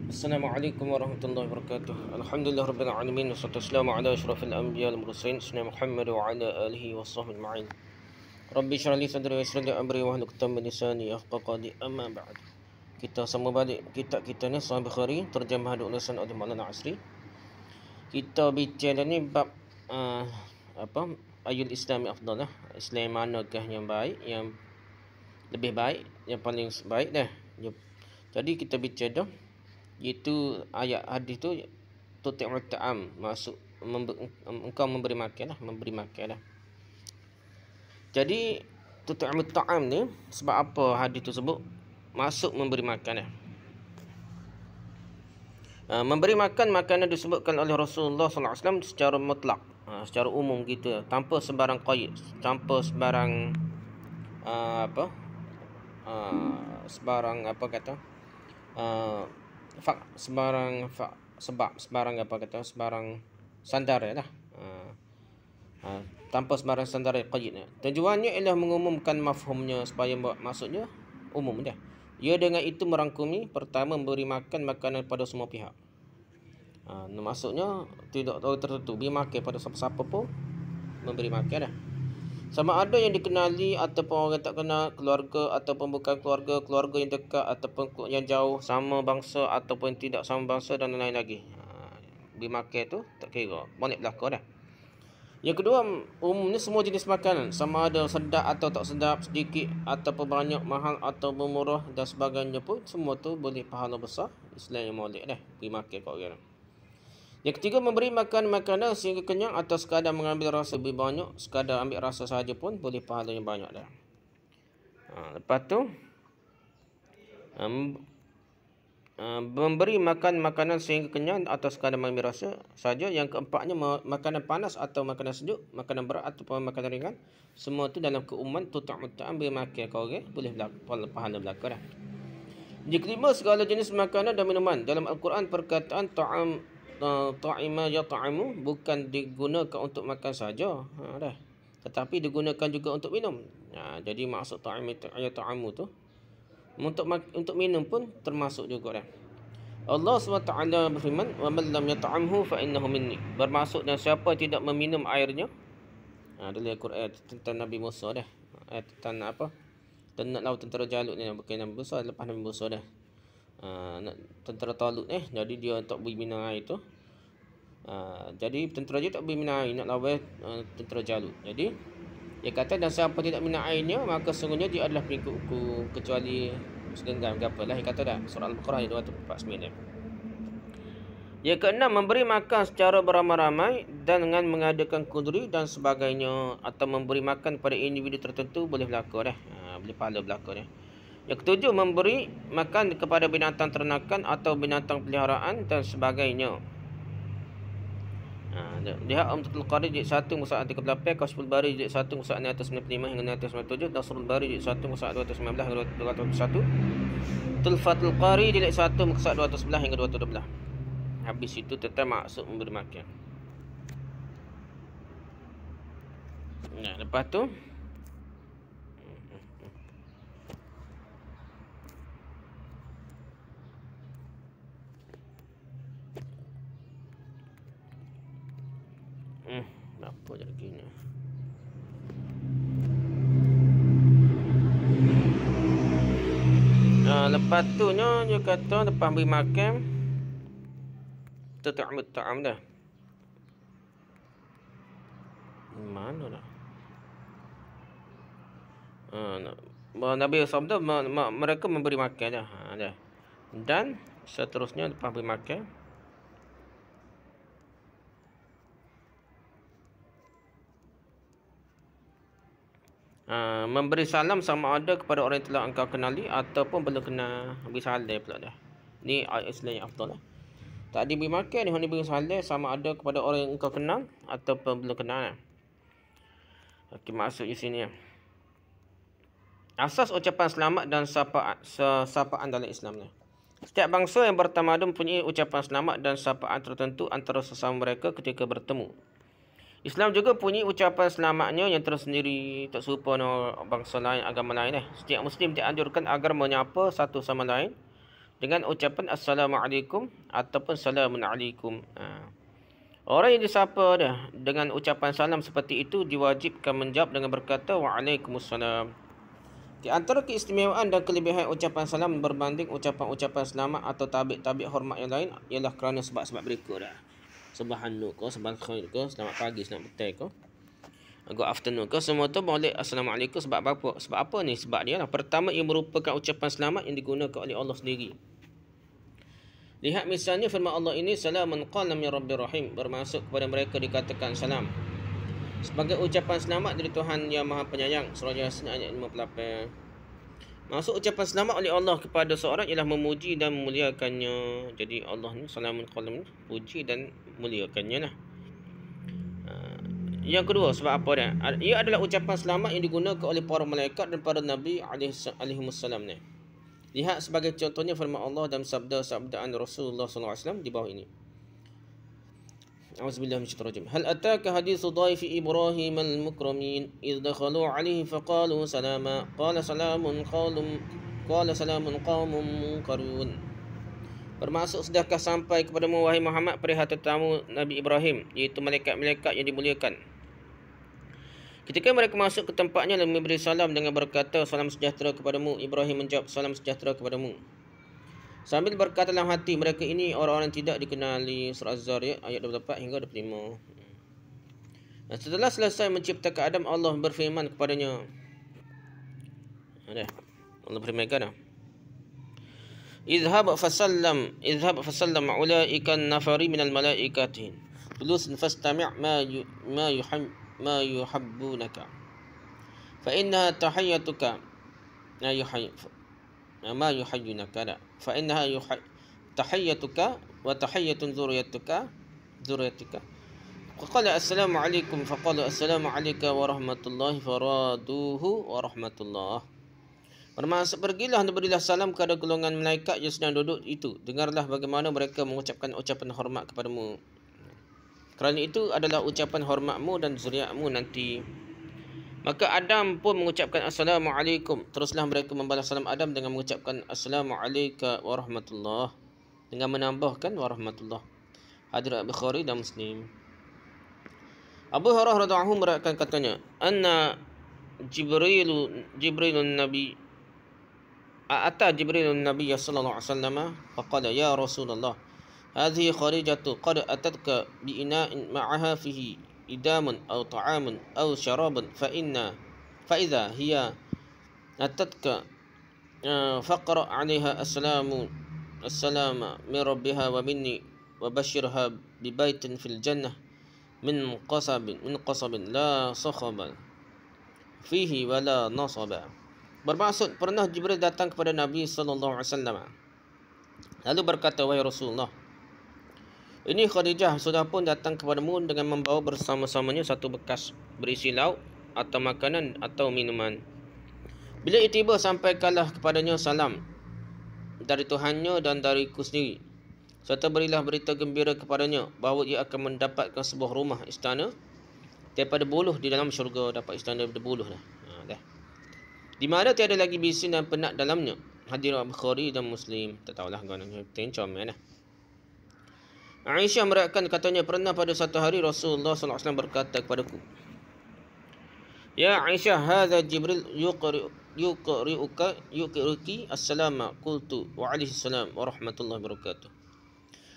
Assalamualaikum warahmatullahi wabarakatuh. Alhamdulillah rabbil alamin wassalatu wassalamu ala asyrafil anbiya wal mursalin sayyidina Muhammad wa ala alihi washabbihi ajma'in. Rabbi shrah li sadri wa yassir li amri wahlul 'uqdatam min lisani yafqahu qawli. Amma ba'd. Kita sama balik kitab kita ni Sahih Bukhari terjemah ulasan oleh Maulana Asri. Kita bicara ni bab ayul islami afdalah. Islam manakah yang baik, yang lebih baik, yang paling baik dah. Jadi kita bicara dah, iaitu ayat hadis tu tuti'ut ta'am, masuk engkau memberi makan lah. Jadi tuti'ut ta'am ni sebab apa hadis tu sebut masuk memberi makan lah. Memberi makan makanan disebutkan oleh Rasulullah sallallahu alaihi wasallam secara mutlak, secara umum gitu, tanpa sebarang qaid, tanpa sebarang sebarang sandar lah. Tanpa sebarang sandar qaid. Tujuannya ialah mengumumkan mafhumnya supaya maksudnya umum dah. Ia dengan itu merangkumi pertama memberi makan makanan pada semua pihak. Maksudnya tidak tertentu, beri makan pada siapa-siapa pun memberi makan dah. Sama ada yang dikenali ataupun orang tak kenal, keluarga ataupun bukan keluarga, keluarga yang dekat ataupun yang jauh, sama bangsa ataupun tidak sama bangsa dan lain-lain lagi. Beri makan tu tak kira, boleh berlaku dah. Yang kedua, umumnya semua jenis makanan, sama ada sedap atau tak sedap, sedikit ataupun banyak, mahal ataupun murah dan sebagainya pun, semua tu boleh pahala besar. Islam yang molek dah, beri makan kat orang. Yang ketiga, memberi makan makanan sehingga kenyang atau sekadar mengambil rasa lebih banyak, sekadar ambil rasa sahaja pun boleh pahala yang banyak dah. Lepas tu memberi makan makanan sehingga kenyang atau sekadar mengambil rasa saja. Yang keempatnya, makanan panas atau makanan sejuk, makanan berat ataupun makanan ringan, semua tu dalam keumuman tut'amut ta'am, beri makan kau orang, boleh pahala berlaku dah. Yang kelima, segala jenis makanan dan minuman. Dalam Al-Quran perkataan ta'ima yata'amu bukan digunakan untuk makan saja, tetapi digunakan juga untuk minum. Jadi maksud ta'ima yata'amu tu untuk minum pun termasuk juga dah. Allah SWT berfirman, "Wa man lam yata'amhu fa innahu minni." Bermaksud dan siapa tidak meminum airnya. Dalam Al-Quran tentang Nabi Musa dah. Tentang apa? Tentang laut tentera Jalut ni, bukan Nabi Musa, lepas Nabi Musa dah. Tentera Talut jadi dia tak boleh minum air tu. Jadi tentera je tak boleh minum air nak lawan tentera Jalut. Jadi dia kata, dan siapa tidak minum airnya maka sungguhnya dia adalah pengikutku kecuali segenggam ke apalah. Dia kata dah, surah Al-Baqarah ayat 249. Yang keenam, memberi makan secara beramai-ramai dan dengan mengadakan kudri dan sebagainya, atau memberi makan pada individu tertentu boleh berlaku dah. Boleh pahala berlaku dah. Yang ketujuh, memberi makan kepada binatang ternakan atau binatang peliharaan dan sebagainya. Lihat Umdatul Qari jilid 1 muka 38, Kashful Bari jilid 1 muka 995 hingga 997, Nasrul Bari jilid 1 muka 219 hingga 221, Tulfatul Qari jilid 1 muka 211 hingga 212. Habis itu tentang maksud memberi makan. Lepas tu apa je lagi ni. Lepas tu dia kata lepas beri makan tut'amut ta'am dah. Mana dah? Nabi sabda mereka memberi makan dah. Dan seterusnya lepas beri makan memberi salam sama ada kepada orang yang telah engkau kenali ataupun belum kenal, beri salam pula dah. Ni Islam yang afdal lah. Tadi beri makan ni beri salam sama ada kepada orang yang engkau kenal ataupun belum kenal. Okey, maksud di sini. Asas ucapan selamat dan sapaan dalam Islam ni. Setiap bangsa yang bertamadun mempunyai ucapan selamat dan sapaan tertentu antara sesama mereka ketika bertemu. Islam juga punya ucapan selamatnya yang tersendiri, tak serupa dengan bangsa lain, agama lain. Setiap Muslim dianjurkan agar menyapa satu sama lain dengan ucapan Assalamualaikum ataupun Salamun alaikum. Orang yang disapa dah dengan ucapan salam seperti itu diwajibkan menjawab dengan berkata Waalaikumsalam. Di antara keistimewaan dan kelebihan ucapan salam berbanding ucapan-ucapan selamat atau tabik-tabik hormat yang lain ialah kerana sebab-sebab berikut dah. Subhanallah ko, sabal khair ko, selamat pagi, selamat petang ko, good afternoon ko, semua tu boleh Assalamualaikum. Sebab apa? Sebab apa ni? Sebab dia lah. Pertama, ia merupakan ucapan selamat yang digunakan oleh Allah sendiri. Lihat misalnya firman Allah ini, Salamun qalam min Rabbir Rahim, bermaksud kepada mereka dikatakan salam sebagai ucapan selamat dari Tuhan yang Maha Penyayang. Surah Yasin ayat 58. Maksud ucapan selamat oleh Allah kepada seorang ialah memuji dan memuliakannya. Jadi Allah ni Salamun qalam, puji dan muliakannya lah. Yang kedua, sebab apa dia? Ia adalah ucapan selamat yang digunakan oleh para malaikat dan para nabi alaihimussalam ni. Lihat sebagai contohnya firman Allah dalam sabda-sabdaan Rasulullah SAW di bawah ini. A'udzubillahi minasyaitonir rajim. Hal ataka hadithu dhaifi Ibrahim al-mukramin idh dakhalu 'alaihi faqalu salama qala salamun qaumun munkarun. Bermaksud, sudahkah sampai kepadamu wahai Muhammad perihal tetamu Nabi Ibrahim, iaitu malaikat-malaikat yang dimuliakan. Ketika mereka masuk ke tempatnya dan memberi salam dengan berkata salam sejahtera kepadamu, Ibrahim menjawab salam sejahtera kepadamu, sambil berkata dalam hati, mereka ini orang-orang tidak dikenali. Surah Az-Zariyat ayat 24 hingga 25. Dan setelah selesai menciptakan Adam, Allah berfirman kepadanya. Allah berfirman, Idhhab fasallam ulaika nafari minal malaikati tulus fastami' ma yuhabbunaka fa innaha tahiyyatuka ma yuhayyunaka fa innaha tahiyyatuka wa tahiyyatun dzurriyyatika faqala assalamu alaikum faqala assalamu alayka wa rahmatullahi faraduhu wa rahmatullah. Bermaksud, pergilah dan berilah salam kepada golongan malaikat yang sedang duduk itu. Dengarlah bagaimana mereka mengucapkan ucapan hormat kepadamu. Kerana itu adalah ucapan hormatmu dan zuriatmu nanti. Maka Adam pun mengucapkan Assalamualaikum. Teruslah mereka membalas salam Adam dengan mengucapkan Assalamualaikum warahmatullah, dengan menambahkan warahmatullah. Hadis Bukhari dan Muslim. Abu Hurairah radhiyallahu anhu meriwayatkan katanya, Anna Jibrilun Nabi Ata Jibrilun Nabi sallallahu alaihi wasallam faqala ya Rasulullah hadhihi kharijatu qad atatka bi ina'in ma'aha fihi idamun aw ta'amun aw syarabun fa idza hiya atatka faqra 'alaiha assalamu min rabbiha wa minni wa bashirha bi baitin fil jannah min qasabin la sakhaba fihi wa la nasaba. Bermaksud, pernah Jibril datang kepada Nabi sallallahu alaihi wasallam lalu berkata, wahai Rasulullah, ini Khadijah sudah pun datang kepadamu dengan membawa bersama-samanya satu bekas berisi lauk atau makanan atau minuman. Bila ia tiba, sampaikanlah kepadanya salam dari Tuhannya dan dariku sendiri, serta berilah berita gembira kepadanya bahawa ia akan mendapatkan sebuah rumah istana daripada buluh di dalam syurga. Dapat istana daripada buluh dah. Di mana tiada lagi bising dan penat dalamnya. Hadis Bukhari dan Muslim. Tak tahulah gana comel lah. Aisyah meriwayatkan katanya, pernah pada satu hari Rasulullah sallallahu alaihi wasallam berkata kepadaku, Ya Aisyah, hadza Jibril yuqri'uki as-salama. Qultu wa alaihi salam wa rahmatullahi wabarakatuh.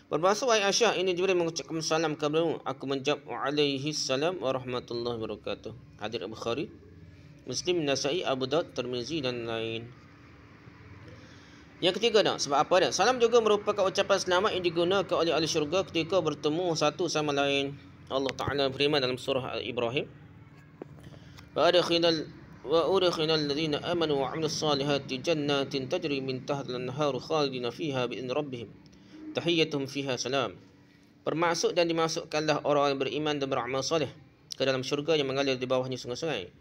Bermaksud, wahai Aisyah, ini Jibril mengucapkan salam kepadamu. Aku menjawab wa alaihi salam wa rahmatullahi wabarakatuh. Hadis Bukhari, Muslim, Nasa'i, Abu Daud, Tirmizi dan lain. Yang ketiga dah, sebab apa dah? Salam juga merupakan ucapan selamat yang digunakan oleh ahli syurga ketika bertemu satu sama lain. Allah Ta'ala berfirman dalam surah Ibrahim, Wa udkhilal ladzina amanu wa 'amilus salihati jannatin tajri min tahtiha al-anharu khalidina fiha bi idzni rabbihim tahiyyatuhum fiha salam. Bermaksud, dan dimasukkanlah orang yang beriman dan beramal soleh ke dalam syurga yang mengalir di bawahnya sungai-sungai.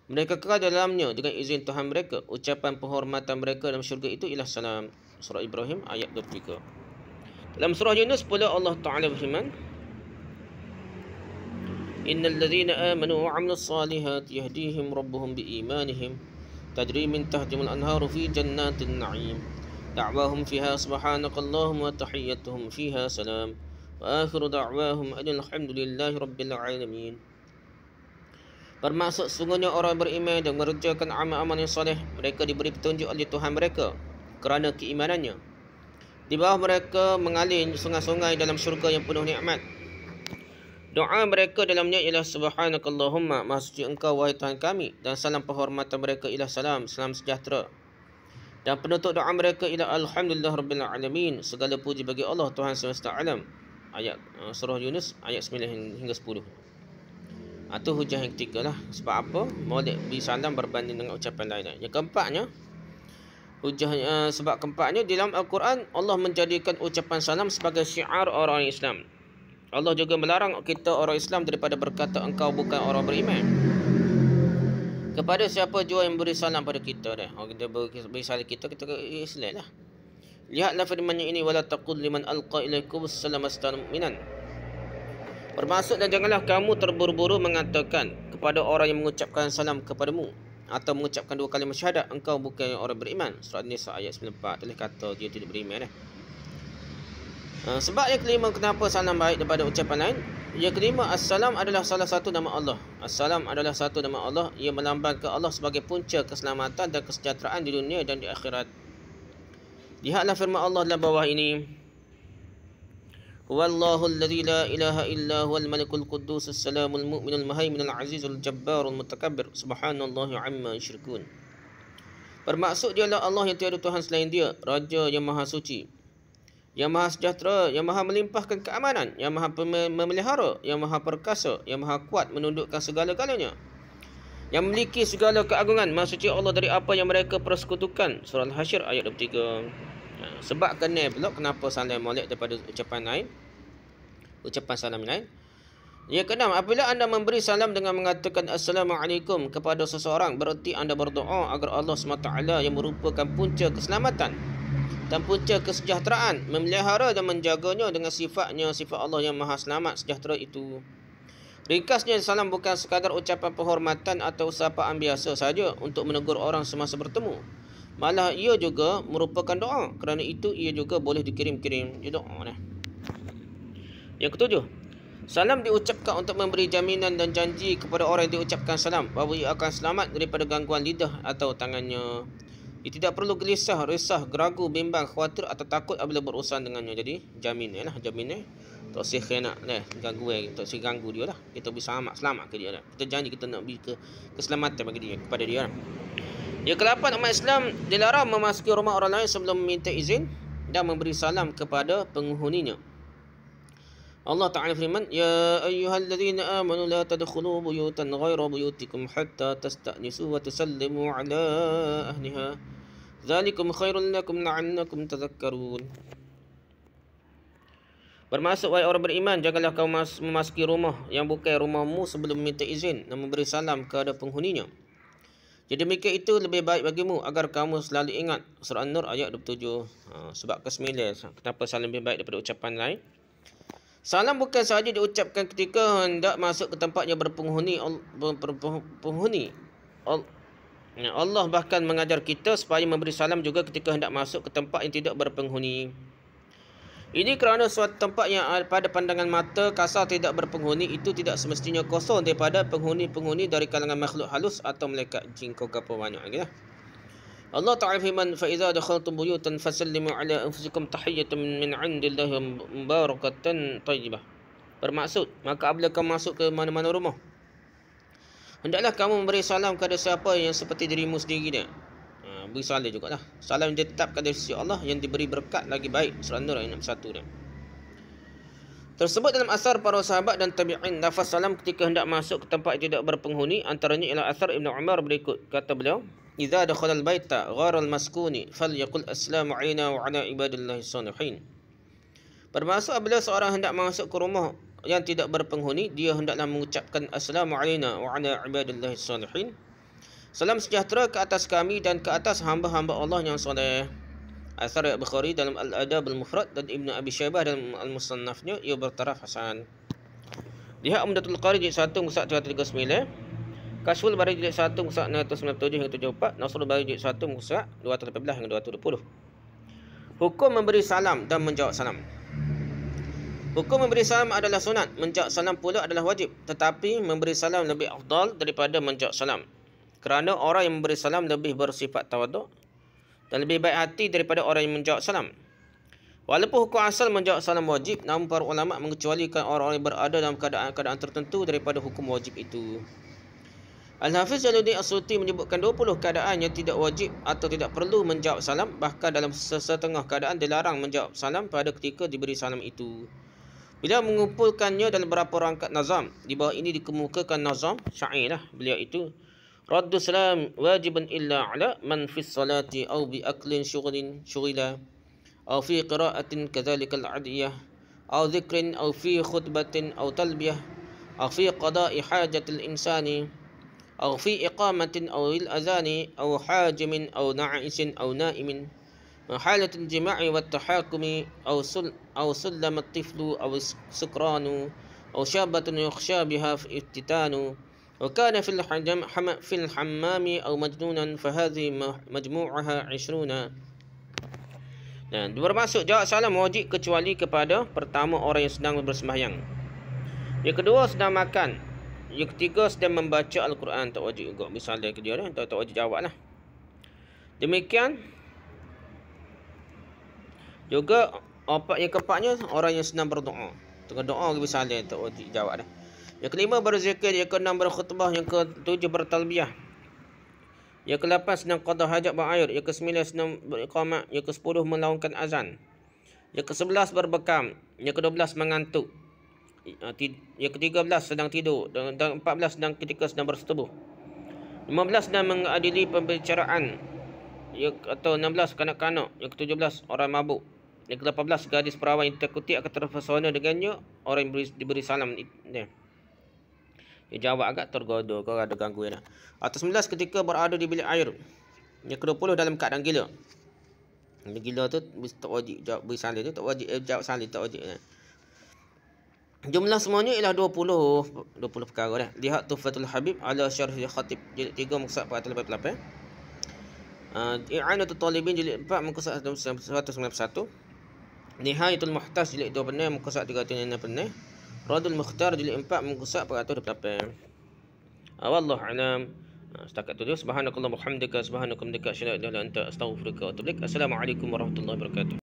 Mereka kekal dalamnya dengan izin Tuhan mereka. Ucapan penghormatan mereka dalam syurga itu ialah salam. Surah Ibrahim ayat 23. Dalam surah Yunus pula Allah Ta'ala berfirman, Innal ladzina amanu wa 'amilus salihati yahdihim rabbuhum biimanihim tajri min tahtihimul anharu fi jannatin na'im. دعواهم فيها سبحانك اللهم وتحيتهم فيها سلام وآخر دعواهم أن الحمد لله رب العالمين. Bermaksud sungguhnya orang beriman dan mengerjakan amal-amal yang soleh, mereka diberi petunjuk oleh Tuhan mereka kerana keimanannya. Di bawah mereka mengalir sungai-sungai dalam syurga yang penuh nikmat. Doa mereka dalamnya ialah Subhanakallahumma, maha suci engkau wahai Tuhan kami, dan salam penghormatan mereka ialah salam sejahtera. Dan penutup doa mereka ialah Alhamdulillah Rabbil Alamin, segala puji bagi Allah Tuhan semesta alam. Ayat surah Yunus ayat 9 hingga 10. Itu hujah yang ketiga lah. Sebab apa? Maulid bersalam berbanding dengan ucapan lain. Yang keempatnya, sebab keempatnya di dalam Al-Quran Allah menjadikan ucapan salam sebagai syiar orang Islam. Allah juga melarang kita orang Islam daripada berkata engkau bukan orang beriman kepada siapa jua yang beri salam pada kita dah. Orang kita beri salam kita Islam lah. Lihatlah firman-Nya ini, wala taqul liman alqa ilaikum assalam lasta mu'minan. Bermaksud, dan janganlah kamu terburu-buru mengatakan kepada orang yang mengucapkan salam kepadamu atau mengucapkan dua kalimat syahadat engkau bukan orang beriman. Surah An-Nisa ayat 94. Telah kata dia tidak beriman. Sebab yang kelima kenapa salam baik daripada ucapan lain. Yang kelima, assalam adalah salah satu nama Allah. Assalam adalah satu nama Allah. Ia melambangkan Allah sebagai punca keselamatan dan kesejahteraan di dunia dan di akhirat. Lihatlah firman Allah dalam bawah ini. Huwallahu alladhi la ilaha illa huwal malikul quddus assalamul mu'minul muhaiminul azizul jabbarul mutakabbir subhanallahi amma yusyrikun. Bermaksud dialah Allah yang tiada Tuhan selain dia, Raja yang maha suci, yang maha sejahtera, yang maha melimpahkan keamanan, yang maha memelihara, yang maha perkasa, yang maha kuat menundukkan segala-galanya, yang memiliki segala keagungan. Maha suci Allah dari apa yang mereka persekutukan. Surah Al-Hasyr ayat 23. Sebab kena pula kenapa salam maulid daripada ucapan lain, ucapan salam lain. Yang keenam, apabila anda memberi salam dengan mengatakan Assalamualaikum kepada seseorang, berarti anda berdoa agar Allah SWT yang merupakan punca keselamatan dan punca kesejahteraan memelihara dan menjaganya dengan sifatnya, sifat Allah yang maha selamat sejahtera itu. Ringkasnya, salam bukan sekadar ucapan penghormatan atau sapaan biasa saja untuk menegur orang semasa bertemu. Malah ia juga merupakan doa. Kerana itu ia juga boleh dikirim-kirim di doa. Yang ketujuh, salam diucapkan untuk memberi jaminan dan janji kepada orang yang diucapkan salam bahawa ia akan selamat daripada gangguan lidah atau tangannya. Ia tidak perlu gelisah, risah, geragu, bimbang, khawatir atau takut apabila berurusan dengannya. Jadi jamin lah, jamin tak usah khianat lah, tak usah ganggu dia lah. Kita bisa selamat ke dia lah. Kita janji kita nak beri keselamatan bagi dia, kepada dia lah. Yang ke-8, umat Islam dilarang memasuki rumah orang lain sebelum meminta izin dan memberi salam kepada penghuninya. Allah Ta'ala firman, Ya ayyuhalladzina amanu la tadkhulu buyutan ghaira buyutikum hatta tasta'nisu wa tusallimu ala ahliha. Dzalikum khairul lakum la'annakum tadhakkarun. Bermaksud, wahai orang beriman, janganlah kamu memasuki rumah yang bukan rumahmu sebelum meminta izin dan memberi salam kepada penghuninya. Jadi demikian itu lebih baik bagimu agar kamu selalu ingat. Surah An-Nur ayat 27. Sebab ke-9, kenapa salam lebih baik daripada ucapan lain. Salam bukan sahaja diucapkan ketika hendak masuk ke tempatnya berpenghuni. Allah bahkan mengajar kita supaya memberi salam juga ketika hendak masuk ke tempat yang tidak berpenghuni. Ini kerana suatu tempat yang pada pandangan mata kasar tidak berpenghuni itu tidak semestinya kosong daripada penghuni-penghuni dari kalangan makhluk halus atau malaikat jin kau apa banyak lagi lah. Allah Ta'ala firman, فَإِذَا دَخَلْتُمْ بُيُوتًا فَسَلِّمُوا عَلَىٰ أَنفُسِكُمْ تَحِيَّةً مِنْ عِنْدِ اللَّهِ مُبَارَكَةً طَيِّبَةً. Bermaksud, maka apabila kamu masuk ke mana-mana rumah, hendaklah kamu memberi salam kepada siapa yang seperti dirimu sendiri dia. Beri salam jugalah. Salam yang ditetapkan dari sisi Allah yang diberi berkat lagi baik. Surah An-Nur ayat 61 dia. Tersebut dalam asar para sahabat dan tabi'in. Lafaz salam ketika hendak masuk ke tempat yang tidak berpenghuni antaranya ialah asar Ibn Umar berikut. Kata beliau, Idza dakhala al-baita ghara al-maskuni falyaqul assalamu alayna wa ala ibadillahi salihin. Bermaksud apabila seorang hendak masuk ke rumah yang tidak berpenghuni, dia hendaklah mengucapkan assalamu alayna wa ala ibadillahi salihin. Salam sejahtera ke atas kami dan ke atas hamba-hamba Allah yang soleh. Asar Bukhari dalam Al-Adab Al-Mufrad dan Ibn Abi Syaibah dalam Al-Musannafnya, ia bertaraf hasan. Lihat Umdatul Qari jilid 1 muka 339, Kashful Bari jilid 1 muka 697 hingga 74, Nasrul Bari jilid 1 muka 218 hingga 220. Hukum memberi salam dan menjawab salam. Hukum memberi salam adalah sunat, menjawab salam pula adalah wajib. Tetapi memberi salam lebih afdal daripada menjawab salam. Kerana orang yang memberi salam lebih bersifat tawaduk dan lebih baik hati daripada orang yang menjawab salam. Walaupun hukum asal menjawab salam wajib, namun para ulama mengecualikan orang-orang yang berada dalam keadaan tertentu daripada hukum wajib itu. Al-Hafiz Jalaluddin As-Suyuti menyebutkan 20 keadaan yang tidak wajib atau tidak perlu menjawab salam. Bahkan dalam sesetengah keadaan dilarang menjawab salam pada ketika diberi salam itu. Beliau mengumpulkannya dalam beberapa rangkaian nazam. Di bawah ini dikemukakan nazam syair lah beliau itu. Raddu salam wajibun illa ala man fis salati aw bi aklin syughila aw fi qira'atin kadzalikal adiyah aw dhikrin aw fi khutbatin aw talbiyah aw fi qada'i hajatil insani أو في إقامة أو الأذان أو حاجم أو ناعس أو نائم حالة الجماع والتحاكم أو سلم الطفل أو سكران أو شابة يخشى بها افتتان وكان في الحمام أو مجنونا فهذه مجموعها 20. Nah, bermaksud jawab salam wajib kecuali kepada pertama orang yang sedang bersembahyang, yang kedua sedang makan, yang ketiga sedang membaca Al-Quran. Tak wajib juga misalnya ke dia tak wajib jawab lah. Demikian juga yang keempatnya orang yang sedang berdoa. Tengah doa misalnya tak wajib jawab dah. Yang kelima berzikir, yang keenam berkhutbah, yang ketujuh bertalbiyah, yang ke-8 sedang qada hajat berair, yang ke-9 sedang beriqamah, yang ke-10 melaungkan azan, yang ke-11 berbekam, yang ke-12 mengantuk, yang ke-13 sedang tidur, dan 14 ketika sedang bersetubuh, 15 sedang mengadili pembicaraan, atau 16 kanak-kanak, yang ke-17 orang mabuk, yang ke-18 gadis perawan yang ditakuti akan terpesona dengannya orang yang diberi salam. Dia jawab agak tergoda, kau ada gangguan dah. Atau 19 ketika berada di bilik air, yang ke-20 dalam keadaan gila. Gila tu tak wajib jawab beri salam, tu tak wajib jawab salam, tak wajib. Jumlah semuanya ialah 20 perkara dah. Lihat Tuhfatul Habib ala Syarh Khatib jilid 3 muka 488. I'anatul Talibin jilid 4 muka 191. Nihayatul Muhtaj jilid 2 muka 366. Radul Mukhtar jilid 4 muka 428. Wallahu a'lam. Setakat tu dia. Subhanakallahumma wa bihamdika, subhanaka wa bihamdika, asyhadu an la ilaha illa anta, astaghfiruka wa atubu ilaik. Assalamualaikum warahmatullahi wabarakatuh.